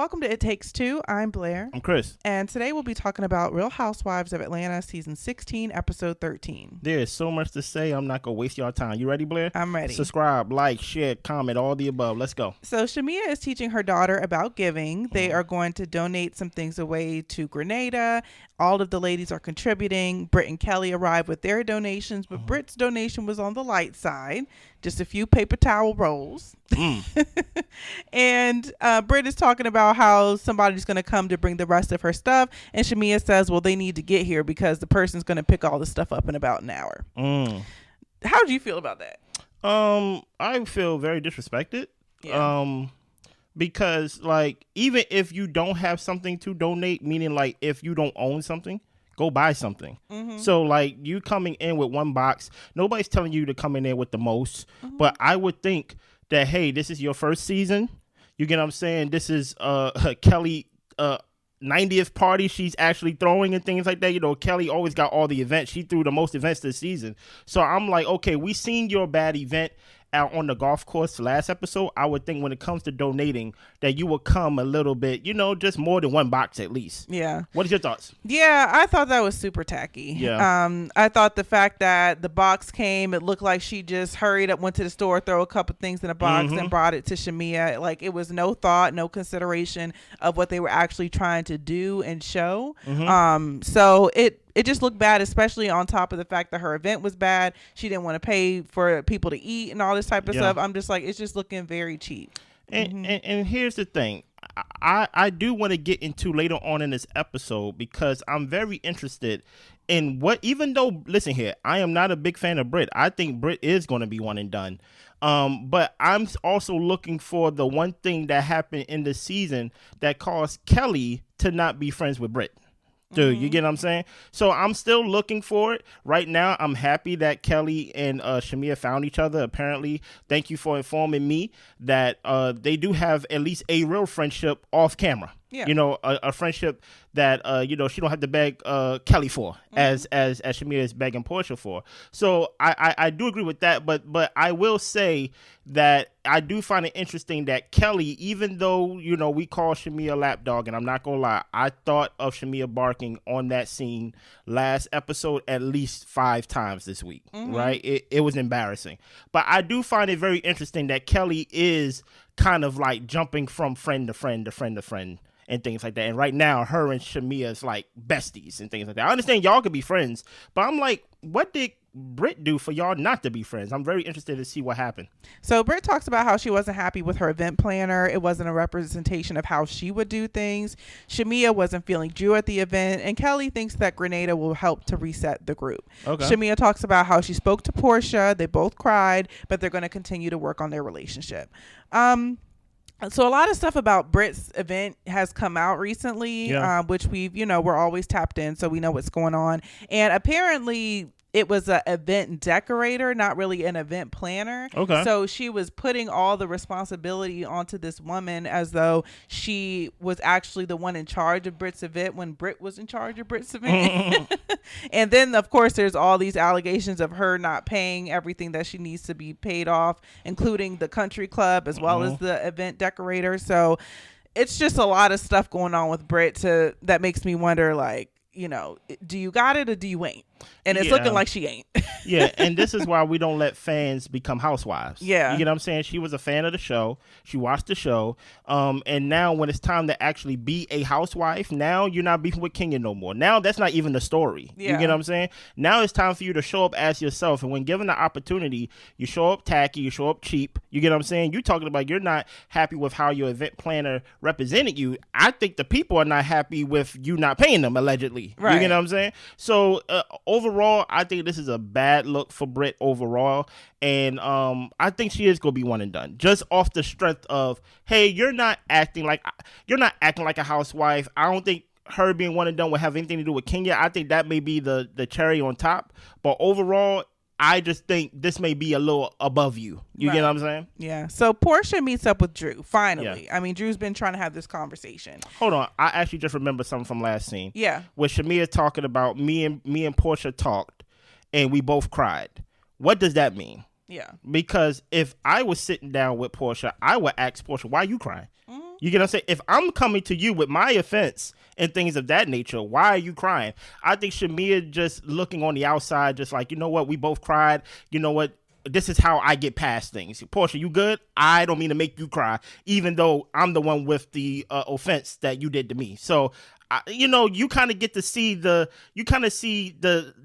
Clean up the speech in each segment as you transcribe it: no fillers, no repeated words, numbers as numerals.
Welcome to It Takes Two. I'm Blair. I'm Chris. And today we'll be talking about Real Housewives of Atlanta, Season 16, Episode 13. There is so much to say. I'm not going to waste your time. You ready, Blair? I'm ready. Subscribe, like, share, comment, all the above. Let's go. So Shamea is teaching her daughter about giving. They are going to donate some things away to Grenada. All of the ladies are contributing. Britt and Kelli arrived with their donations, but Britt's donation was on the light side. Just a few paper towel rolls. And Britt is talking about how somebody's going to come to bring the rest of her stuff. And Shamea says, well, they need to get here because the person's going to pick all the stuff up in about an hour. How do you feel about that? I feel very disrespected. Yeah. Because, like, even if you don't have something to donate, meaning, like, if you don't own something, go buy something. So, like, you coming in with one box, nobody's telling you to come in there with the most. But I would think that, hey, this is your first season. You get what I'm saying? This is Kelli 90th party she's actually throwing and things like that. You know, Kelli always got all the events. She threw the most events this season. So I'm like, okay, we seen your bad event out on the golf course last episode. I would think when it comes to donating that you would come a little bit, you know, just more than one box at least. Yeah. What is your thoughts? Yeah, I thought that was super tacky. Yeah. I thought the fact that the box came, it looked like she just hurried up, went to the store, throw a couple things in a box and brought it to Shamea. Like, it was no thought, no consideration of what they were actually trying to do and show. So it just looked bad, especially on top of the fact that her event was bad. She didn't want to pay for people to eat and all this type of stuff. I'm just like, it's just looking very cheap. And here's the thing. I do want to get into later on in this episode because I'm very interested in what, even though, listen here, I am not a big fan of Britt. I think Britt is going to be one and done. But I'm also looking for the one thing that happened in the season that caused Kelli to not be friends with Britt. Dude, you get what I'm saying? So I'm still looking for it. Right now, I'm happy that Kelli and Shamea found each other, apparently. Thank you for informing me that they do have at least a real friendship off camera. Yeah. You know, a friendship that, you know, she don't have to beg Kelli for as Shamea is begging Porsha for. So I do agree with that. But I will say that I do find it interesting that Kelli, even though, you know, we call Shamea a lapdog, and I'm not going to lie, I thought of Shamea barking on that scene last episode at least 5 times this week, right? It was embarrassing. But I do find it very interesting that Kelli is kind of like jumping from friend to friend to friend to friend and things like that. And right now, her and Shamea is like besties and things like that. I understand y'all could be friends, but I'm like, what did Britt do for y'all not to be friends? I'm very interested to see what happened. So Britt talks about how she wasn't happy with her event planner. It wasn't a representation of how she would do things. Shamea wasn't feeling Drew at the event, and Kelli thinks that Grenada will help to reset the group. Okay. Shamea talks about how she spoke to Porsha. They both cried, but they're going to continue to work on their relationship. So a lot of stuff about Britt's event has come out recently, which we're always tapped in, so we know what's going on. And apparently it was an event decorator, not really an event planner. Okay. So she was putting all the responsibility onto this woman as though she was actually the one in charge of Britt's event when Britt was in charge of Britt's event. And then, of course, there's all these allegations of her not paying everything that she needs to be paid off, including the country club as well as the event decorator. So it's just a lot of stuff going on with Britt that makes me wonder, like, you know, do you got it or do you ain't? And it's looking like she ain't. Yeah, and this is why we don't let fans become housewives. Yeah. You get what I'm saying? She was a fan of the show. She watched the show. And now when it's time to actually be a housewife, now you're not beefing with Kenya no more. Now that's not even the story. Yeah. You get what I'm saying? Now it's time for you to show up as yourself. And when given the opportunity, you show up tacky, you show up cheap. You get what I'm saying? You're talking about you're not happy with how your event planner represented you. I think the people are not happy with you not paying them, allegedly. Right. You get what I'm saying? So overall, I think this is a bad look for Britt overall. And I think she is going to be one and done. Just off the strength of, hey, you're not acting like a housewife. I don't think her being one and done will have anything to do with Kenya. I think that may be the cherry on top. But overall, I just think this may be a little above you. You get what I'm saying? Yeah. So Porsha meets up with Drew, finally. Yeah. I mean, Drew's been trying to have this conversation. Hold on. I actually just remember something from last scene. Yeah. Where Shamea talking about me and Porsha talked and we both cried. What does that mean? Yeah. Because if I was sitting down with Porsha, I would ask Porsha, why are you crying? Mm-hmm. You get what I'm saying? If I'm coming to you with my offense and things of that nature, why are you crying? I think Shamea just looking on the outside, just like, you know what? We both cried. You know what? This is how I get past things. Porsha, you good? I don't mean to make you cry, even though I'm the one with the offense that you did to me. So, you kind of get to see the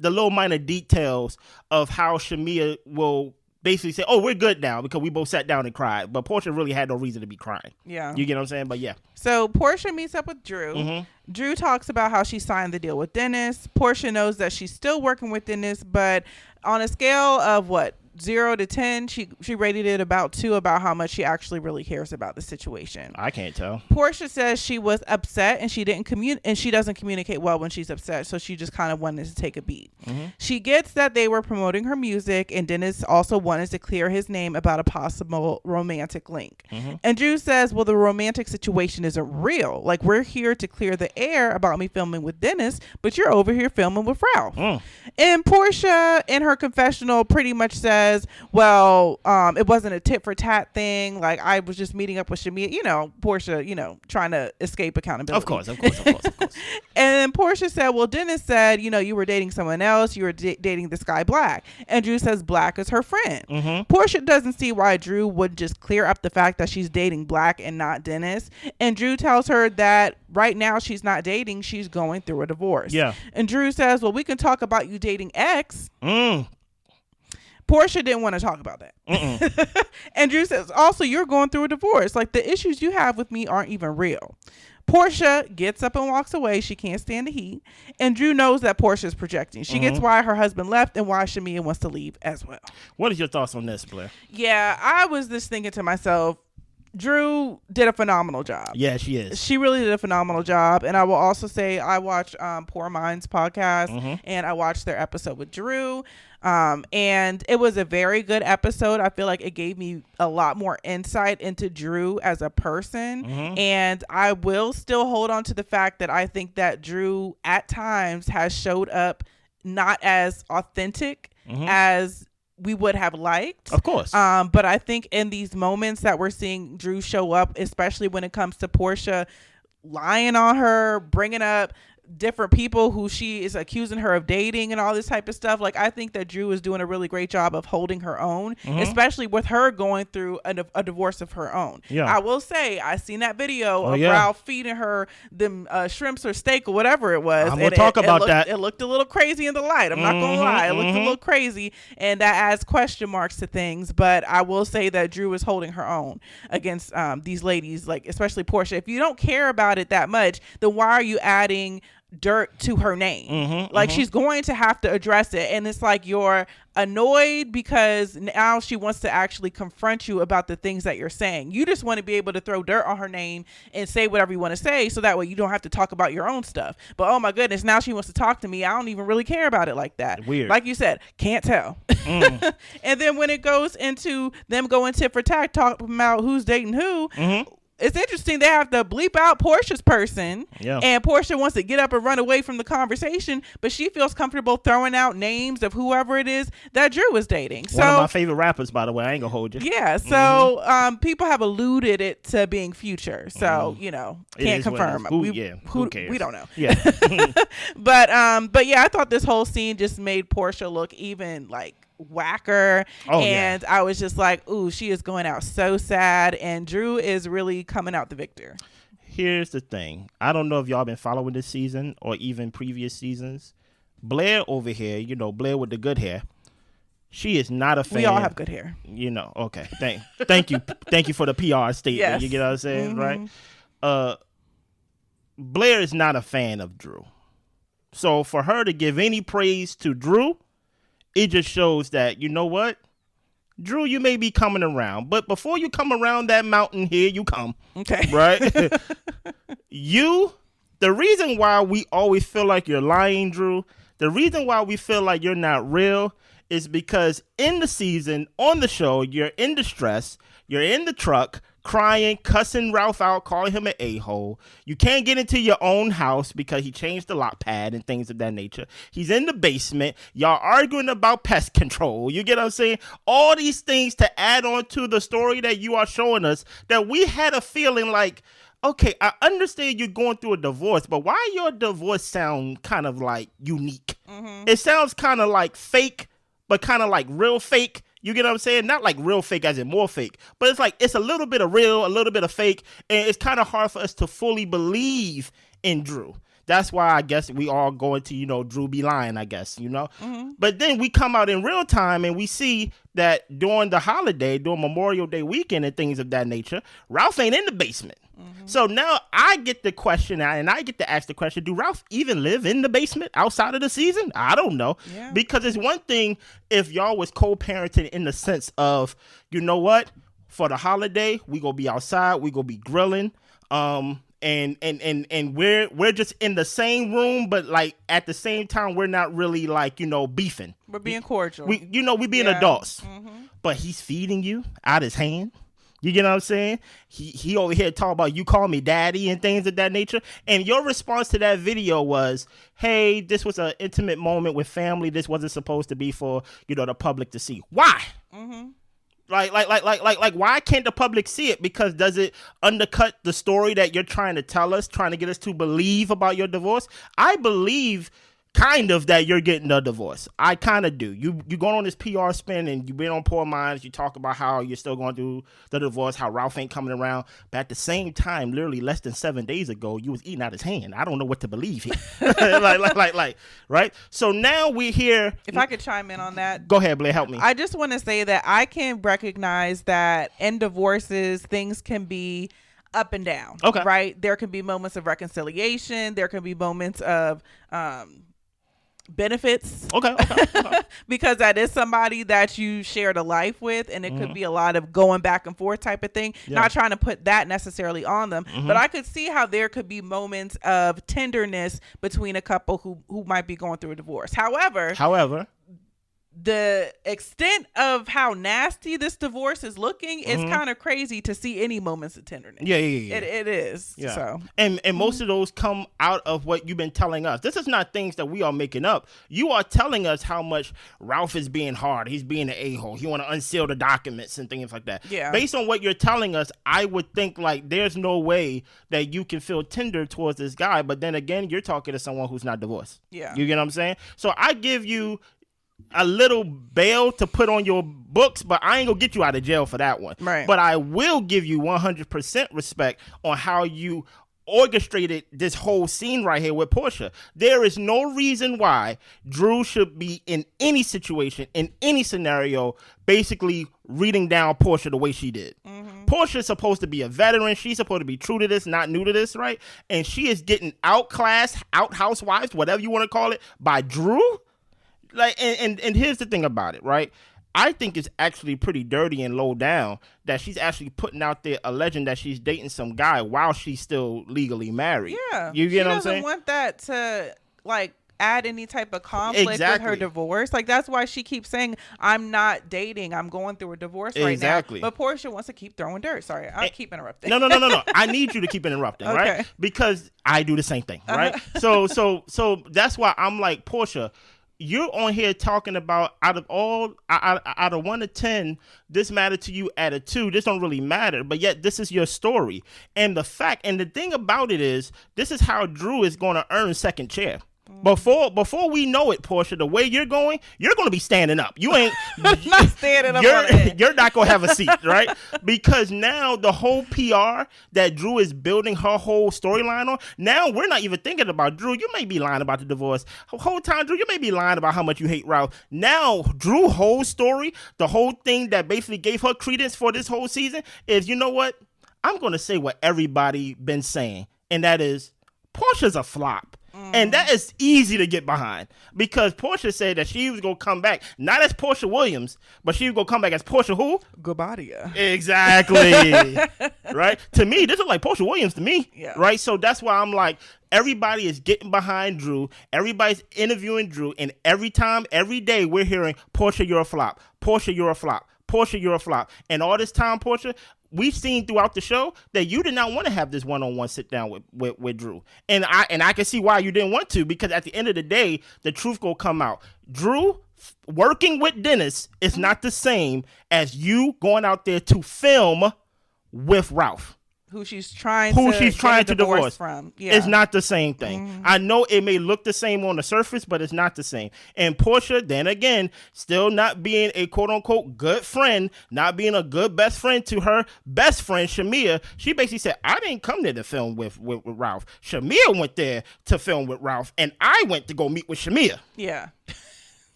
little minor details of how Shamea will basically say, oh, we're good now because we both sat down and cried. But Porsha really had no reason to be crying. Yeah. You get what I'm saying? But yeah. So Porsha meets up with Drew. Mm-hmm. Drew talks about how she signed the deal with Dennis. Porsha knows that she's still working with Dennis, but on a scale of 0 to 10, she rated it about 2 about how much she actually really cares about the situation. I can't tell. Porsha says she was upset and she doesn't communicate well when she's upset, so she just kind of wanted to take a beat. Mm-hmm. She gets that they were promoting her music, and Dennis also wanted to clear his name about a possible romantic link. Mm-hmm. And Drew says, well, the romantic situation isn't real. Like, we're here to clear the air about me filming with Dennis, but you're over here filming with Ralph. And Porsha in her confessional pretty much says, well, it wasn't a tit for tat thing. Like, I was just meeting up with Shamea, Porsha, trying to escape accountability. Of course. And Porsha said, well, Dennis said, you were dating someone else. You were dating this guy Black. And Drew says Black is her friend. Mm-hmm. Porsha doesn't see why Drew would just clear up the fact that she's dating Black and not Dennis. And Drew tells her that right now she's not dating. She's going through a divorce. Yeah. And Drew says, well, we can talk about you dating X. Porsha didn't want to talk about that. And Drew says, also, you're going through a divorce. Like, the issues you have with me aren't even real. Porsha gets up and walks away. She can't stand the heat. And Drew knows that Portia's projecting. She gets why her husband left and why Shamea wants to leave as well. What is your thoughts on this, Blair? Yeah, I was just thinking to myself, Drew did a phenomenal job. Yeah, she is. She really did a phenomenal job. And I will also say I watched Poor Minds podcast, and I watched their episode with Drew. And it was a very good episode. I feel like it gave me a lot more insight into Drew as a person. And I will still hold on to the fact that I think that Drew at times has showed up not as authentic as we would have liked. Of course. But I think in these moments that we're seeing Drew show up, especially when it comes to Porsha lying on her, bringing up different people who she is accusing her of dating and all this type of stuff. Like, I think that Drew is doing a really great job of holding her own, especially with her going through a divorce of her own. Yeah. I will say, I seen that video of Ralph feeding her them shrimps or steak or whatever it was. I'm going to talk about that. It looked a little crazy in the light. I'm not going to lie. It looked a little crazy, and that adds question marks to things. But I will say that Drew is holding her own against these ladies, like especially Porsha. If you don't care about it that much, then why are you adding dirt to her name? She's going to have to address it, and it's like you're annoyed because now she wants to actually confront you about the things that you're saying. You just want to be able to throw dirt on her name and say whatever you want to say, so that way you don't have to talk about your own stuff. But oh my goodness, now she wants to talk to me. I don't even really care about it like that. Weird. Like you said, can't tell. And then when it goes into them going tit for tat, talking about who's dating who, it's interesting they have to bleep out Porsha's person, and Porsha wants to get up and run away from the conversation, but she feels comfortable throwing out names of whoever it is that Drew is dating. So, one of my favorite rappers, by the way. I ain't gonna hold you. Yeah, so people have alluded it to being Future, so can't confirm. Who cares? We don't know. Yeah. but yeah, I thought this whole scene just made Porsha look even like whacker, and I was just like, ooh, she is going out so sad, and Drew is really coming out the victor. Here's the thing. I don't know if y'all been following this season or even previous seasons. Blair over here, Blair with the good hair, she is not a fan. We all have good hair. Okay. Thank you. Thank you for the PR statement. Yes. You get what I'm saying, right? Blair is not a fan of Drew. So for her to give any praise to Drew, it just shows that, you know what? Drew, you may be coming around, but before you come around that mountain here, you come. Okay. Right? The reason why we always feel like you're lying, Drew, the reason why we feel like you're not real is because in the season, on the show, you're in distress, you're in the truck, crying, cussing Ralph out, calling him an a-hole. You can't get into your own house because he changed the lock pad and things of that nature. He's in the basement. Y'all arguing about pest control. You get what I'm saying? All these things to add on to the story that you are showing us, that we had a feeling like, okay, I understand you're going through a divorce, but why your divorce sound kind of like unique? Mm-hmm. It sounds kind of like fake, but kind of like real fake. You get what I'm saying? Not like real fake as in more fake, but it's like it's a little bit of real, a little bit of fake, and it's kind of hard for us to fully believe in Drew. That's why I guess we all going to, Drew be lying, I guess, Mm-hmm. But then we come out in real time and we see that during the holiday, during Memorial Day weekend and things of that nature, Ralph ain't in the basement. Mm-hmm. So now I get the question and I get to ask the question, do Ralph even live in the basement outside of the season? I don't know. Yeah. Because it's one thing if y'all was co-parenting in the sense of, you know what, for the holiday, we gonna be outside, we gonna be grilling, and we're just in the same room, but like at the same time, we're not really like, beefing. We're being cordial. We being adults. Mm-hmm. But he's feeding you out his hand. You get what I'm saying? He over here talking about you call me daddy and things of that nature. And your response to that video was, hey, this was an intimate moment with family. This wasn't supposed to be for, the public to see. Why? Mm-hmm. Like, why can't the public see it? Because does it undercut the story that you're trying to tell us, trying to get us to believe about your divorce? I believe kind of that you're getting a divorce. I kind of do. You going on this PR spin and you've been on Poor Minds. You talk about how you're still going through the divorce, how Ralph ain't coming around. But at the same time, literally less than 7 days ago, you was eating out his hand. I don't know what to believe here. like, right? So now we hear. If I could chime in on that. Go ahead, Blair, help me. I just want to say that I can recognize that in divorces, things can be up and down. Okay. Right? There can be moments of reconciliation. There can be moments of, benefits. Okay. Because that is somebody that you shared a life with, and it could be a lot of going back and forth type of thing. Yeah. Not trying to put that necessarily on them, but I could see how there could be moments of tenderness between a couple who might be going through a divorce. However, the extent of how nasty this divorce is looking is kind of crazy to see any moments of tenderness. Yeah. It is. Yeah. So and most of those come out of what you've been telling us. This is not things that we are making up. You are telling us how much Ralph is being hard. He's being an a-hole. He want to unseal the documents and things like that. Yeah. Based on what you're telling us, I would think like there's no way that you can feel tender towards this guy. But then again, you're talking to someone who's not divorced. Yeah. You get what I'm saying? So I give you a little bail to put on your books, but I ain't gonna get you out of jail for that one. Right. But I will give you 100% respect on how you orchestrated this whole scene right here with Porsha. There is no reason why Drew should be in any situation, in any scenario, basically reading down Porsha the way she did. Mm-hmm. Porsha is supposed to be a veteran. She's supposed to be true to this, not new to this, right? And she is getting outclassed, out housewives, whatever you want to call it, by Drew. Like, and here's the thing about it, right? I think it's actually pretty dirty and low down that she's actually putting out there alleging that she's dating some guy while she's still legally married. Yeah. You get what I'm saying? She doesn't want that to, like, add any type of conflict with her divorce. Like, that's why she keeps saying, I'm not dating. I'm going through a divorce right now. But Porsha wants to keep throwing dirt. Sorry, I keep interrupting. No. I need you to keep interrupting, right? Because I do the same thing, right? So that's why I'm like, Porsha, you're on here talking about out of 1 to 10, this mattered to you at a 2. This don't really matter, but yet this is your story. And the thing about it is, this is how Drew is going to earn second chair. Before we know it, Porsha, the way you're going to be standing up. You ain't not standing up. You're not going to have a seat, right? Because now the whole PR that Drew is building her whole storyline on, now we're not even thinking about Drew. You may be lying about the divorce. The whole time, Drew, you may be lying about how much you hate Ralph. Now, Drew's whole story, the whole thing that basically gave her credence for this whole season is, you know what? I'm going to say what everybody been saying, and that is Porsha's a flop. And that is easy to get behind because Porsha said that she was going to come back, not as Porsha Williams, but she was going to come back as Porsha who? Gabadia. Exactly. Right? To me, this is like Porsha Williams to me. Yeah. Right? So that's why I'm like, everybody is getting behind Drew. Everybody's interviewing Drew. And every day, we're hearing, Porsha, you're a flop. Porsha, you're a flop. Porsha, you're a flop. And all this time, Porsha, we've seen throughout the show that you did not want to have this one-on-one sit down with Drew. And I can see why you didn't want to, because at the end of the day, the truth will come out. Drew working with Dennis is not the same as you going out there to film with Ralph. who she's trying to divorce from. Yeah. It's not the same thing. I know it may look the same on the surface, but it's not the same. And Porsha, then again, still not being a quote unquote good friend, not being a good best friend to her best friend Shamea. She basically said, I didn't come there to film with Ralph. Shamea went there to film with Ralph, and I went to go meet with Shamea. Yeah.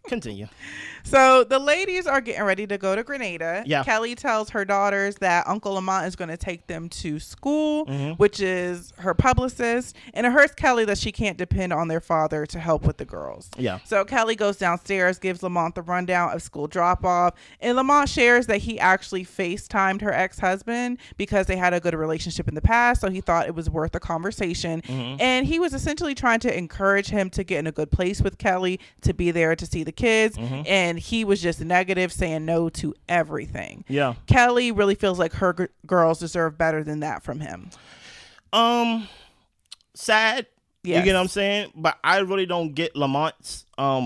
Continue. So the ladies are getting ready to go to Grenada. Yeah. Kelli tells her daughters that Uncle Lamont is going to take them to school, which is her publicist. And it hurts Kelli that she can't depend on their father to help with the girls. Yeah. So Kelli goes downstairs, gives Lamont the rundown of school drop-off. And Lamont shares that he actually FaceTimed her ex-husband because they had a good relationship in the past. So he thought it was worth a conversation. And he was essentially trying to encourage him to get in a good place with Kelli, to be there to see the kids. And he was just negative, saying no to everything. Yeah. Kelli really feels like her girls deserve better than that from him. Sad. Yes. You get what I'm saying? But I really don't get Lamont's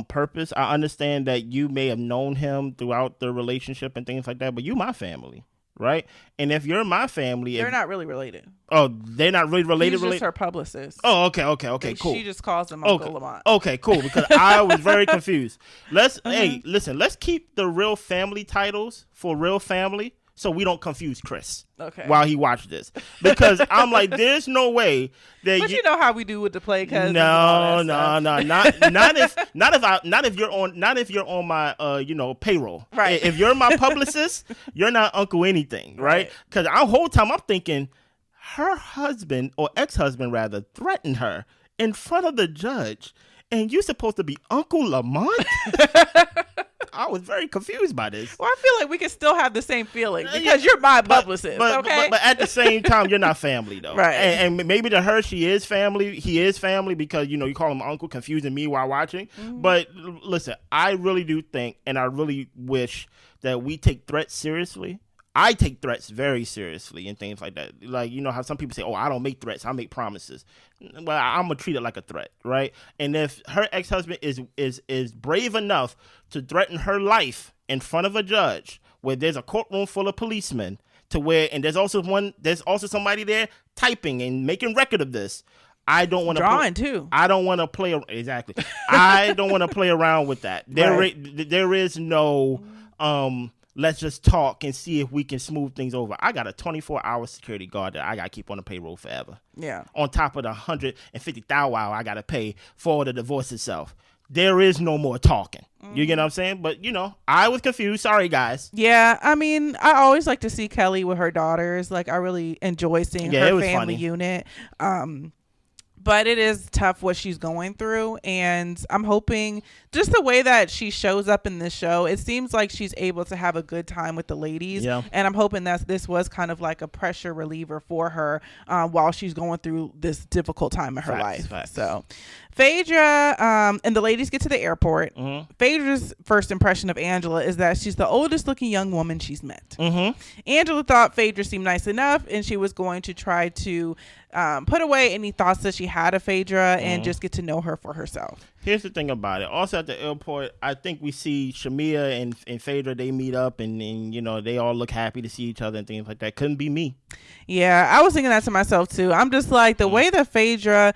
purpose. I understand that you may have known him throughout the relationship and things like that, but you my family. Right? And if you're my family... They're not really related. Oh, they're not really related? He's just her publicist. Oh, okay, cool. She just calls him Uncle Lamont. Okay, cool, because I was very confused. Hey, listen, let's keep the real family titles for real family so we don't confuse Chris while he watched this. Because I'm like, there's no way that you know how we do with the play cousins. No, not if you're on my payroll. Right. If you're my publicist, you're not Uncle anything, right? Because the whole time I'm thinking her husband or ex-husband rather threatened her in front of the judge, and you're supposed to be Uncle Lamont. I was very confused by this. Well, I feel like we can still have the same feeling because you're my publicist, but at the same time, you're not family, though. Right. And maybe to her, she is family. He is family because, you call him uncle, confusing me while watching. But listen, I really do think, and I really wish that we take threats seriously. I take threats very seriously and things like that. Like, how some people say, oh, I don't make threats, I make promises. Well, I'm going to treat it like a threat, right? And if her ex-husband is brave enough to threaten her life in front of a judge where there's a courtroom full of policemen and there's also somebody there typing and making record of this. I don't want to drawing too. I don't want to play exactly. I don't want to play around with that. There is no let's just talk and see if we can smooth things over. I got a 24-hour security guard that I got to keep on the payroll forever. Yeah. On top of the $150,000 I got to pay for the divorce itself. There is no more talking. You get what I'm saying? But, I was confused. Sorry, guys. Yeah. I mean, I always like to see Kelli with her daughters. Like, I really enjoy seeing her family unit. But it is tough what she's going through. And I'm hoping just the way that she shows up in this show, it seems like she's able to have a good time with the ladies. Yeah. And I'm hoping that this was kind of like a pressure reliever for her while she's going through this difficult time in her life. So Phaedra and the ladies get to the airport. Phaedra's first impression of Angela is that she's the oldest looking young woman she's met. Angela thought Phaedra seemed nice enough, and she was going to try to put away any thoughts that she had of Phaedra and just get to know her for herself. Here's the thing about it. Also at the airport, I think we see Shamea and Phaedra, they meet up and they all look happy to see each other and things like that. Couldn't be me. Yeah, I was thinking that to myself too. I'm just like, the way that Phaedra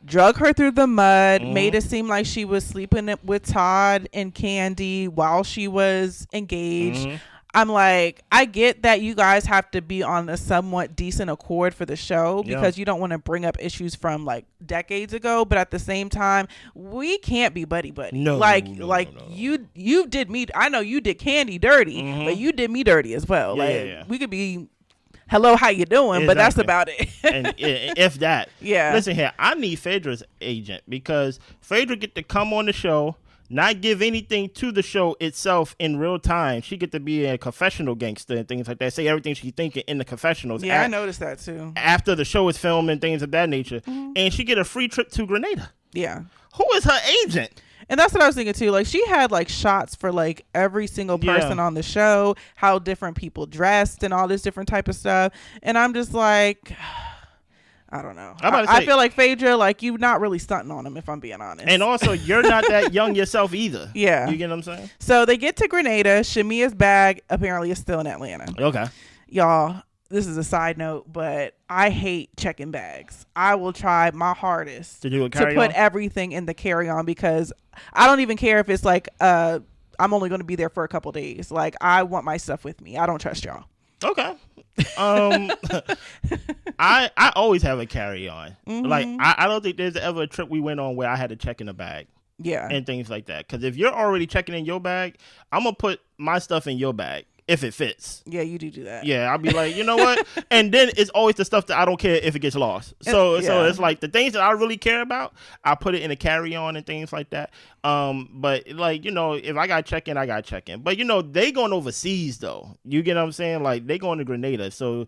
drug her through the mud, made it seem like she was sleeping with Todd and Candy while she was engaged. I'm like, I get that you guys have to be on a somewhat decent accord for the show because you don't want to bring up issues from like decades ago, but at the same time, we can't be buddy. No. You did me. I know you did Candy dirty, but you did me dirty as well. We could be, hello, how you doing? Exactly. But that's about it. And if that. Yeah. Listen here, I need Phaedra's agent because Phaedra get to come on the show, not give anything to the show itself in real time. She get to be a confessional gangster and things like that. Say everything she's thinking in the confessionals. Yeah, I noticed that too. After the show is filmed and things of that nature. And she get a free trip to Grenada. Yeah. Who is her agent? And that's what I was thinking too. Like, she had like shots for like every single person on the show, how different people dressed and all this different type of stuff. And I'm just like, I don't know. I feel like Phaedra, like, you not really stunting on him, if I'm being honest. And also, you're not that young yourself either. Yeah. You get what I'm saying? So they get to Grenada. Shamea's bag apparently is still in Atlanta. Okay. Y'all, this is a side note, but I hate checking bags. I will try my hardest to put everything in the carry-on, because I don't even care if it's like I'm only going to be there for a couple days. Like, I want my stuff with me. I don't trust y'all. Okay. I always have a carry-on. Mm-hmm. Like, I don't think there's ever a trip we went on where I had to check in a bag. Yeah. And things like that. Because if you're already checking in your bag, I'm going to put my stuff in your bag. If it fits. Yeah, you do that. Yeah, I'll be like, you know what? And then it's always the stuff that I don't care if it gets lost. So it's like the things that I really care about, I put it in a carry-on and things like that. But like, you know, if I got check in, I got check in. But you know, they going overseas though. You get what I'm saying? Like, they going to Grenada. So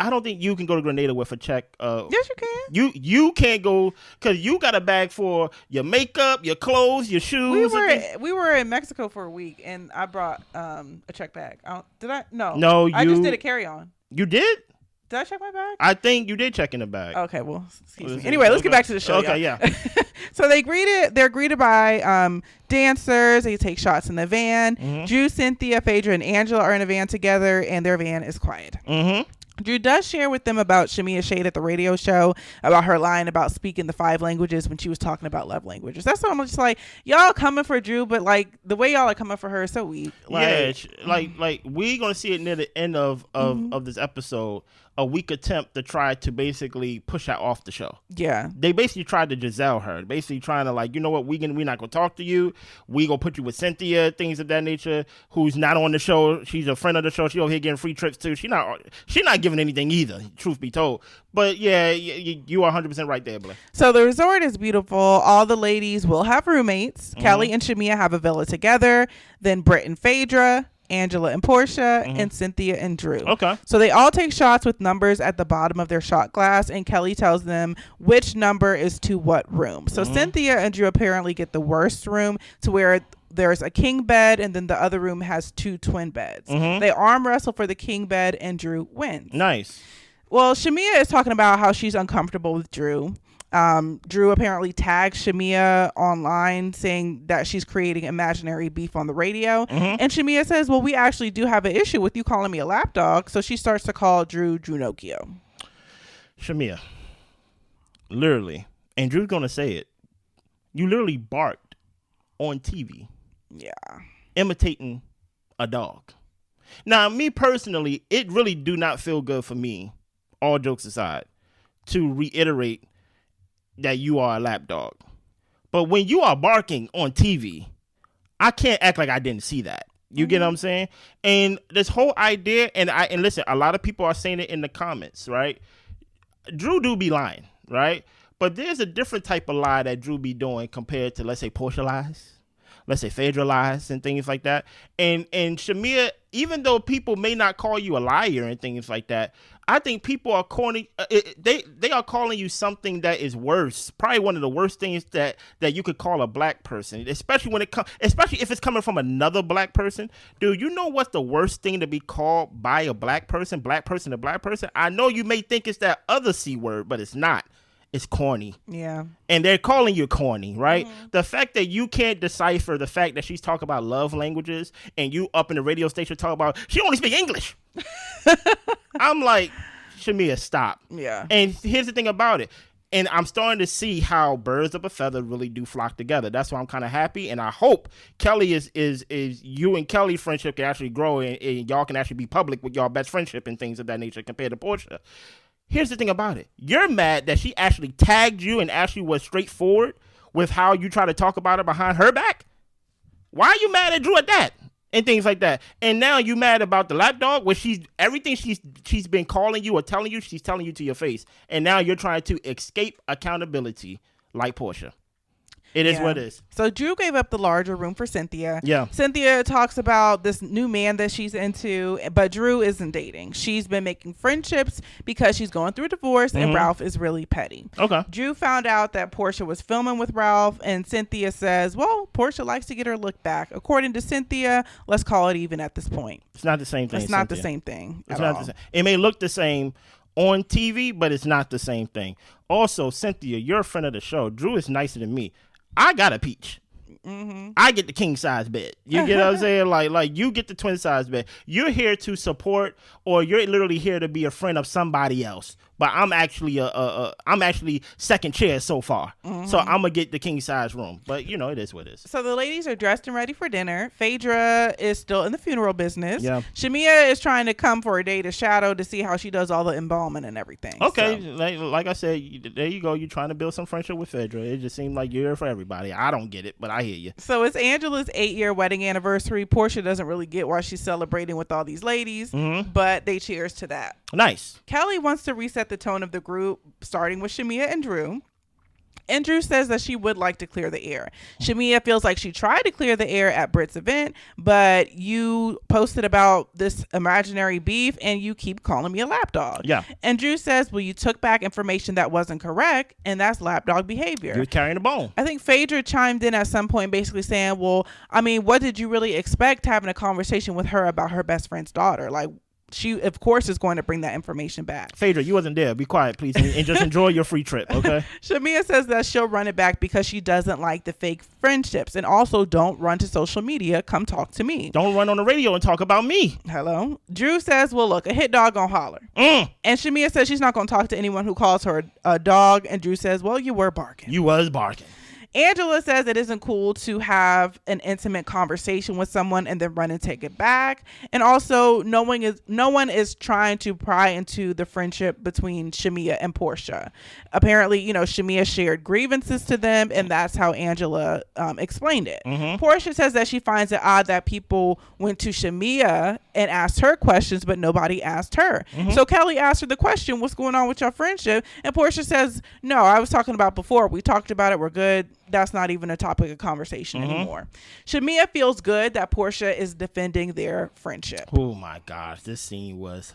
I don't think you can go to Grenada with a check. Yes, you can. You can't go, because you got a bag for your makeup, your clothes, your shoes. We were in Mexico for a week, and I brought a check bag. Did I? No. No, I just did a carry-on. You did? Did I check my bag? I think you did check in the bag. Okay, well, excuse me. Anyway, let's get back to the show. Okay, yeah. So they're greeted by dancers. They take shots in the van. Mm-hmm. Drew, Cynthia, Phaedra, and Angela are in a van together, and their van is quiet. Mm-hmm. Drew does share with them about Shamea's shade at the radio show, about her lying about speaking the 5 languages when she was talking about love languages. That's why I'm just like, y'all coming for Drew, but like the way y'all are coming for her is so weak. Like, like we gonna see it near the end of this episode, a weak attempt to try to basically push her off the show. Yeah, they basically tried to Giselle her, basically trying to, like, you know what, we're not gonna talk to you. We gonna put you with Cynthia, things of that nature, who's not on the show. She's a friend of the show. She over here getting free trips too. She not giving anything either, truth be told. But yeah, you are 100% right there, Blair. So the resort is beautiful. All the ladies will have roommates. Mm-hmm. Kelli and Shamea have a villa together. Then Britt and Phaedra, Angela and Porsha, mm-hmm. and Cynthia and Drew. Okay. So they all take shots with numbers at the bottom of their shot glass, and Kelli tells them which number is to what room. So mm-hmm. Cynthia and Drew apparently get the worst room, to where there's a king bed, and then the other room has 2 twin beds. Mm-hmm. They arm wrestle for the king bed, and Drew wins. Nice. Well, Shamea is talking about how she's uncomfortable with Drew. Drew apparently tagged Shamea online, saying that she's creating imaginary beef on the radio. Mm-hmm. And Shamea says, well, we actually do have an issue with you calling me a lapdog. So she starts to call Drew Nocchio. Shamea, literally, and Drew's going to say it, you literally barked on TV. Yeah. Imitating a dog. Now, me personally, it really do not feel good for me, all jokes aside, to reiterate that you are a lapdog. But when you are barking on TV, I can't act like I didn't see that. You get what I'm saying? And this whole idea, and listen, a lot of people are saying it in the comments, right? Drew do be lying, right? But there's a different type of lie that Drew be doing compared to, let's say, Porsha lies, let's say Phaedra lies, and things like that. And Shamea, even though people may not call you a liar and things like that, I think people are calling they are calling you something that is worse. Probably one of the worst things that you could call a black person, especially if it's coming from another black person. Dude, you know what's the worst thing to be called by a black person to black person? I know you may think it's that other C word, but it's not. It's corny. Yeah. And they're calling you corny, right? Mm-hmm. The fact that you can't decipher the fact that she's talking about love languages, and you up in the radio station talk about she only speak English. I'm like, Shamea, stop. Yeah. And here's the thing about it. And I'm starting to see how birds of a feather really do flock together. That's why I'm kind of happy. And I hope Kelli is you and Kelli friendship can actually grow, and y'all can actually be public with y'all best friendship and things of that nature compared to Porsha. Here's the thing about it. You're mad that she actually tagged you and actually was straightforward with how you try to talk about her behind her back. Why are you mad at Drew at that? And things like that. And now you mad about the lapdog, where everything she's been calling you or telling you, she's telling you to your face. And now you're trying to escape accountability like Porsha. It is what it is. So Drew gave up the larger room for Cynthia. Yeah. Cynthia talks about this new man that she's into, but Drew isn't dating. She's been making friendships because she's going through a divorce, and Ralph is really petty. Okay. Drew found out that Porsha was filming with Ralph, and Cynthia says, well, Porsha likes to get her look back. According to Cynthia, let's call it even at this point. It's not the same thing. It's not the same thing. It's not the same. It may look the same on TV, but it's not the same thing. Also, Cynthia, you're a friend of the show. Drew is nicer than me. I got a peach. I get the king size bed. You get what I'm saying? Like you get the twin size bed. You're here to support, or you're literally here to be a friend of somebody else. But I'm actually I'm actually second chair so far. So I'm gonna get the king size room. But you know, it is what it is. So the ladies are dressed and ready for dinner. Phaedra is still in the funeral business. Yeah. Shamea is trying to come for a day to shadow to see how she does all the embalming and everything. Okay, so. like I said, there you go. You're trying to build some friendship with Phaedra. It just seemed like you're here for everybody. I don't get it, but I hear you. So it's Angela's 8-year wedding anniversary. Porsha doesn't really get why she's celebrating with all these ladies, but they cheers to that. Nice. Kelli wants to reset the tone of the group, starting with Shamea and Drew. And Drew says that she would like to clear the air. Shamea feels like she tried to clear the air at Britt's event, but you posted about this imaginary beef and you keep calling me a lapdog. Yeah. And Drew says, well, you took back information that wasn't correct, and that's lapdog behavior. You're carrying the bone. I think Phaedra chimed in at some point basically saying, well, I mean, what did you really expect having a conversation with her about her best friend's daughter? Like, she, of course, is going to bring that information back. Phaedra, you wasn't there. Be quiet, please, and just enjoy your free trip, okay? Shamea says that she'll run it back because she doesn't like the fake friendships. And also, don't run to social media. Come talk to me. Don't run on the radio and talk about me. Hello? Drew says, well, look, a hit dog gonna holler. And Shamea says she's not gonna talk to anyone who calls her a dog. And Drew says, well, you were barking. You was barking. Angela says it isn't cool to have an intimate conversation with someone and then run and take it back. And also, no one is trying to pry into the friendship between Shamea and Porsha. Apparently, you know, Shamea shared grievances to them, and that's how Angela explained it. Porsha says that she finds it odd that people went to Shamea and asked her questions, but nobody asked her. So Kelli asked her the question, what's going on with your friendship? And Porsha says, no, I was talking about before. We talked about it. We're good. That's not even a topic of conversation anymore. Shamea feels good that Porsha is defending their friendship. Oh my gosh, this scene was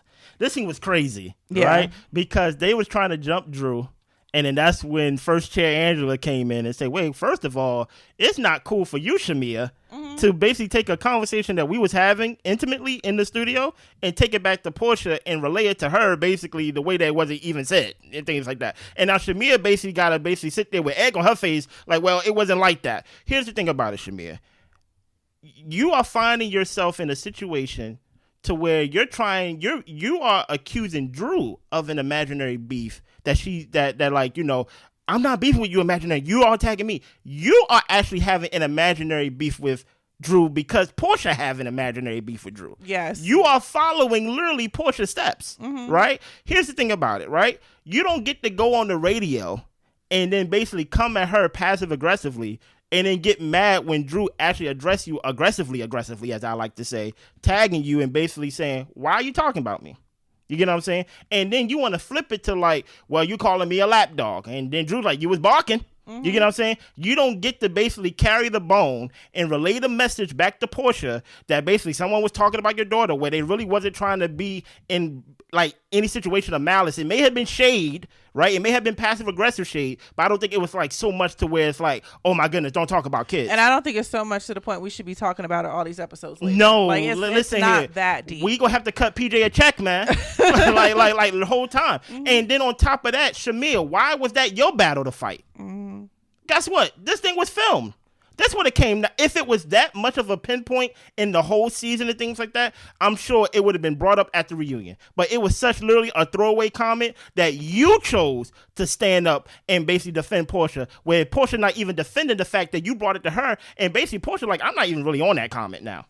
crazy, right? Because they was trying to jump Drew, and then that's when first chair Angela came in and said, wait, first of all, it's not cool for you, Shamea, to basically take a conversation that we was having intimately in the studio and take it back to Porsha and relay it to her basically the way that it wasn't even said and things like that. And now Shamea basically got to sit there with egg on her face like, well, it wasn't like that. Here's the thing about it, Shamea. You are finding yourself in a situation to where you are accusing Drew of an imaginary beef that like, you know, I'm not beefing with you imaginary. You are attacking me. You are actually having an imaginary beef with Drew because Porsha have an imaginary beef with Drew. Yes. You are following literally Porsha's steps, right? Here's the thing about it, right? You don't get to go on the radio and then basically come at her passive aggressively and then get mad when Drew actually address you aggressively, as I like to say, tagging you and basically saying, why are you talking about me? You get what I'm saying? And then you want to flip it to like, well, you calling me a lapdog. And then Drew's like, you was barking. You get what I'm saying? You don't get to basically carry the bone and relay the message back to Porsha that basically someone was talking about your daughter where they really wasn't trying to be in like any situation of malice. It may have been shade, right? It may have been passive aggressive shade, but I don't think it was like so much to where it's like, oh my goodness, don't talk about kids. And I don't think it's so much to the point we should be talking about it all these episodes later. No, like listen it's not here. that deep. We gonna have to cut PJ a check, man. like the whole time. And then on top of that, Shamea, why was that your battle to fight? Guess what? This thing was filmed. That's what it came. If it was that much of a pinpoint in the whole season and things like that, I'm sure it would have been brought up at the reunion. But it was such literally a throwaway comment that you chose to stand up and basically defend Porsha, where Porsha not even defending the fact that you brought it to her. And basically Porsha like, I'm not even really on that comment now.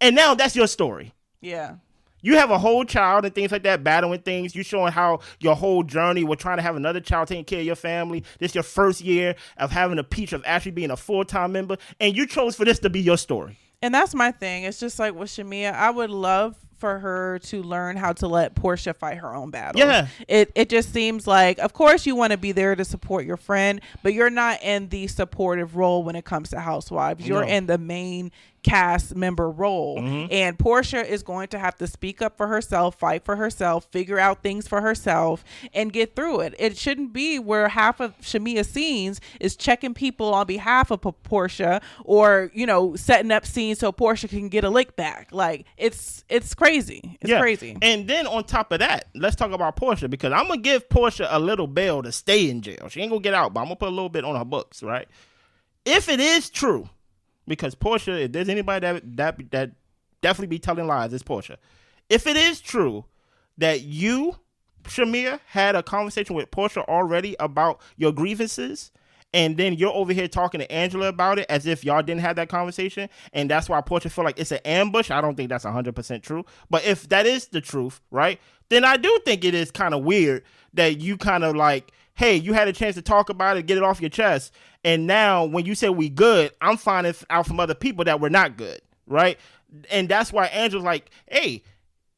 And now that's your story. Yeah. You have a whole child and things like that, battling things. You showing how your whole journey, we're trying to have another child taking care of your family. This is your first year of having a peach of actually being a full-time member. And you chose for this to be your story. And that's my thing. It's just like with Shamea, I would love for her to learn how to let Porsha fight her own battles. Yeah. It just seems like, of course you want to be there to support your friend, but you're not in the supportive role when it comes to Housewives. You're in the main cast member role. And Porsha is going to have to speak up for herself, fight for herself, figure out things for herself, and get through it. It shouldn't be where half of Shamea's scenes is checking people on behalf of Porsha, or, you know, setting up scenes so Porsha can get a lick back. Like, it's crazy. It's crazy. And then on top of that, let's talk about Porsha, because I'm going to give Porsha a little bail to stay in jail. She ain't going to get out, but I'm going to put a little bit on her books, right? If it is true because Porsha, if there's anybody that definitely be telling lies, it's Porsha. If it is true that you, Shamea, had a conversation with Porsha already about your grievances, and then you're over here talking to Angela about it as if y'all didn't have that conversation, and that's why Porsha feel like it's an ambush. I don't think that's 100% true. But if that is the truth, right, then I do think it is kind of weird that you kind of like, hey, you had a chance to talk about it, get it off your chest, and now when you say we good, I'm finding out from other people that we're not good, right? And that's why Angela's like, hey,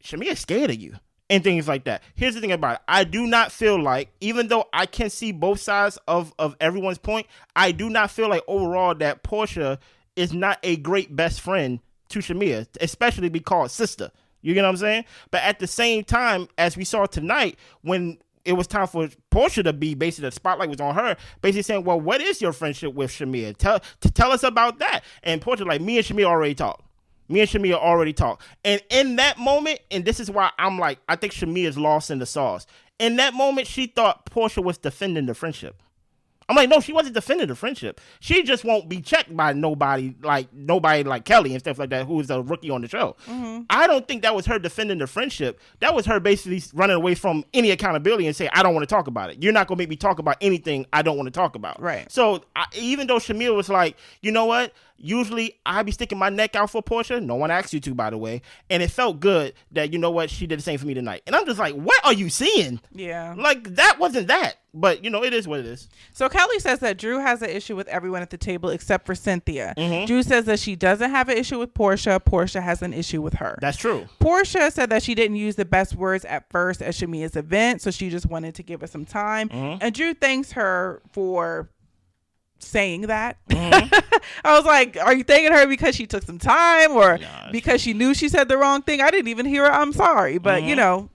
Shamea's scared of you. And things like that. Here's the thing about it. I do not feel like, even though I can see both sides of everyone's point, I do not feel like overall that Porsha is not a great best friend to Shamea, especially be called sister. You get what I'm saying? But at the same time, as we saw tonight, when it was time for Porsha to be, basically the spotlight was on her, basically saying, well, what is your friendship with Shamea? Tell us about that. And Porsha like, me and Shamea already talked. Me and Shamea already talked. And in that moment, and this is why I'm like, I think Shamea's lost in the sauce. In that moment, she thought Porsha was defending the friendship. I'm like, no, she wasn't defending the friendship. She just won't be checked by nobody like Kelli and stuff like that, who is a rookie on the show. Mm-hmm. I don't think that was her defending the friendship. That was her basically running away from any accountability and saying, I don't want to talk about it. You're not going to make me talk about anything I don't want to talk about. Right. So even though Shamea was like, you know what? Usually I be sticking my neck out for Porsha. No one asked you to, by the way. And it felt good that, you know what, she did the same for me tonight. And I'm just like, what are you seeing? Yeah. Like, that wasn't that. But, you know, it is what it is. So Kelli says that Drew has an issue with everyone at the table except for Cynthia. Mm-hmm. Drew says that she doesn't have an issue with Porsha. Porsha has an issue with her. That's true. Porsha said that she didn't use the best words at first at Shamea's event, so she just wanted to give her some time. Mm-hmm. And Drew thanks her for saying that. Mm-hmm. I was like, are you thanking her because she took some time or because she knew she said the wrong thing? I didn't even hear her I'm sorry, but you know,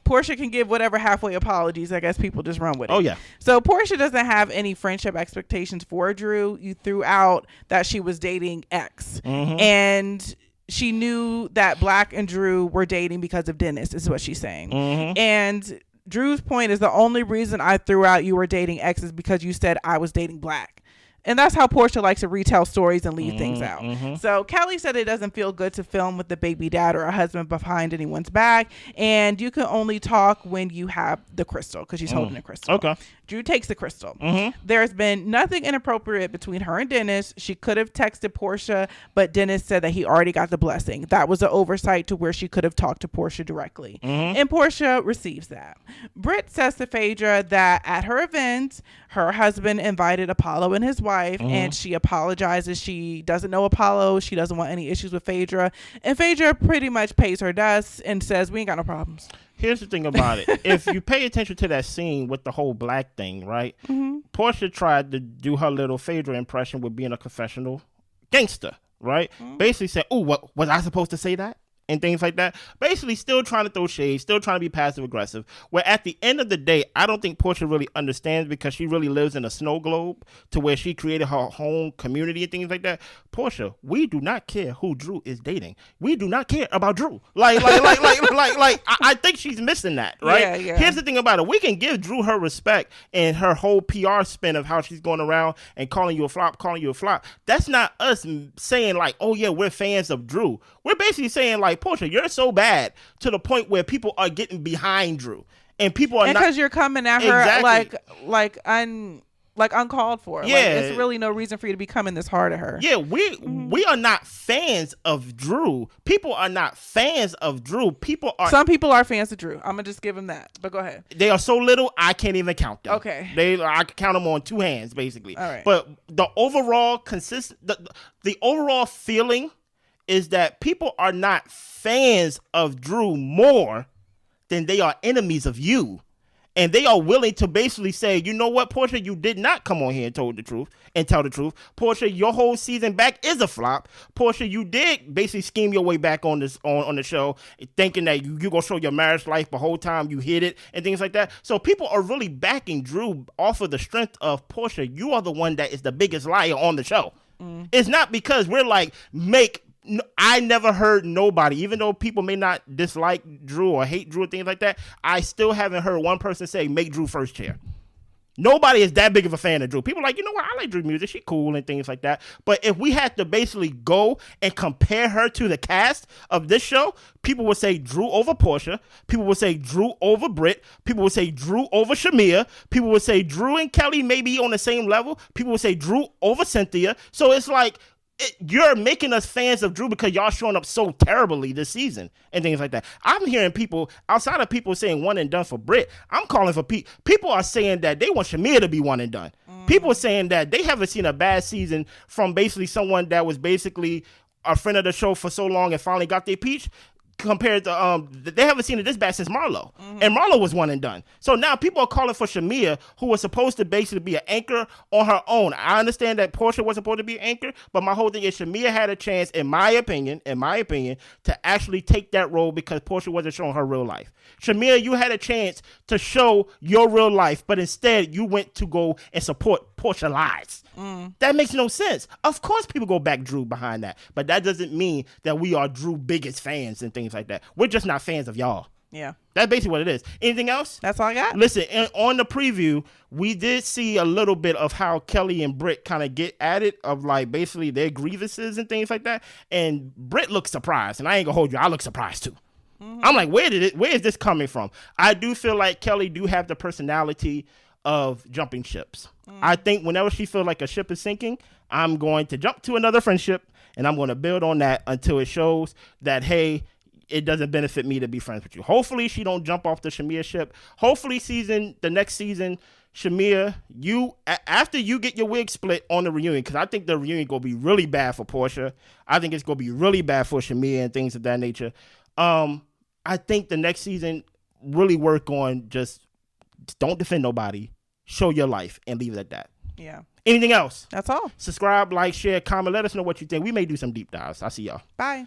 Porsha can give whatever halfway apologies. I guess people just run with it. Oh yeah. So Porsha doesn't have any friendship expectations for Drew. You threw out that she was dating X, and she knew that Black and Drew were dating because of Dennis, is what she's saying. And Drew's point is the only reason I threw out you were dating X is because you said I was dating Black. And that's how Porsha likes to retell stories and leave things out. So Kelli said it doesn't feel good to film with the baby dad or a husband behind anyone's back. And you can only talk when you have the crystal, because she's holding the crystal. Okay. Drew takes the crystal. There's been nothing inappropriate between her and Dennis. She could have texted Porsha, but Dennis said that he already got the blessing. That was an oversight to where she could have talked to Porsha directly. And Porsha receives that. Britt says to Phaedra that at her event, her husband invited Apollo and his wife, and she apologizes. She doesn't know Apollo. She doesn't want any issues with Phaedra. And Phaedra pretty much pays her dust and says, we ain't got no problems. Here's the thing about it. If you pay attention to that scene with the whole Black thing, right? Porsha tried to do her little Phaedra impression with being a confessional gangster, right? Basically said, oh, what was I supposed to say that? And things like that. Basically still trying to throw shade, still trying to be passive aggressive. Where at the end of the day, I don't think Porsha really understands, because she really lives in a snow globe to where she created her home community and things like that. Porsha, we do not care who Drew is dating. We do not care about Drew. I think she's missing that, right? Yeah. Here's the thing about it. We can give Drew her respect and her whole PR spin of how she's going around and calling you a flop. That's not us saying like, oh yeah, we're fans of Drew. We're basically saying like, Porsha, you're so bad to the point where people are getting behind Drew, and people are not, because you're coming at her like uncalled for. Yeah, like, there's really no reason for you to be coming this hard at her. Yeah, we are not fans of Drew. People are not fans of Drew. Some people are fans of Drew. I'm gonna just give them that. But go ahead. They are so little, I can't even count them. Okay. I can count them on two hands, basically. All right. But the overall the overall feeling is that people are not fans of Drew more than they are enemies of you. And they are willing to basically say, you know what, Porsha, you did not come on here and tell the truth. Porsha, your whole season back is a flop. Porsha, you did basically scheme your way back on this on the show, thinking that you're going to show your marriage life the whole time you hid it and things like that. So people are really backing Drew off of the strength of Porsha. You are the one that is the biggest liar on the show. It's not because we're like, I never heard nobody, even though people may not dislike Drew or hate Drew or things like that, I still haven't heard one person say, make Drew first chair. Nobody is that big of a fan of Drew. People are like, you know what? I like Drew music. She cool and things like that. But if we had to basically go and compare her to the cast of this show, people would say Drew over Porsha. People would say Drew over Britt. People would say Drew over Shamea. People would say Drew and Kelli may be on the same level. People would say Drew over Cynthia. So it's like, you're making us fans of Drew because y'all showing up so terribly this season and things like that. I'm hearing people, outside of people saying one and done for Britt, I'm calling for people are saying that they want Shamea to be one and done. People are saying that they haven't seen a bad season from basically someone that was basically a friend of the show for so long and finally got their peach. Compared to they haven't seen it this bad since Marlo, and Marlo was one and done. So now people are calling for Shamea, who was supposed to basically be an anchor on her own. I understand that Porsha was supposed to be an anchor, but my whole thing is Shamea had a chance, in my opinion, to actually take that role because Porscha wasn't showing her real life. Shamea, you had a chance to show your real life, but instead you went to go and support Porsha lies. That makes no sense. Of course people go back Drew behind that, but that doesn't mean that we are Drew biggest fans and things like that. We're just not fans of y'all. Yeah. That's basically what it is. Anything else? That's all I got. Listen, on the preview, we did see a little bit of how Kelli and Britt kind of get at it, of like basically their grievances and things like that. And Britt looks surprised, and I ain't gonna hold you, I look surprised too. I'm like, where is this coming from? I do feel like Kelli do have the personality of jumping ships. I think whenever she feels like a ship is sinking, I'm going to jump to another friendship, and I'm going to build on that until it shows that, hey, it doesn't benefit me to be friends with you. Hopefully she don't jump off the Shamea ship. Hopefully the next season, Shamea, after you get your wig split on the reunion, because I think the reunion going to be really bad for Porsha. I think it's going to be really bad for Shamea and things of that nature. I think the next season really work on just don't defend nobody, show your life, and leave it at that. Yeah. Anything else? That's all. Subscribe, like, share, comment. Let us know what you think. We may do some deep dives. I'll see y'all. Bye.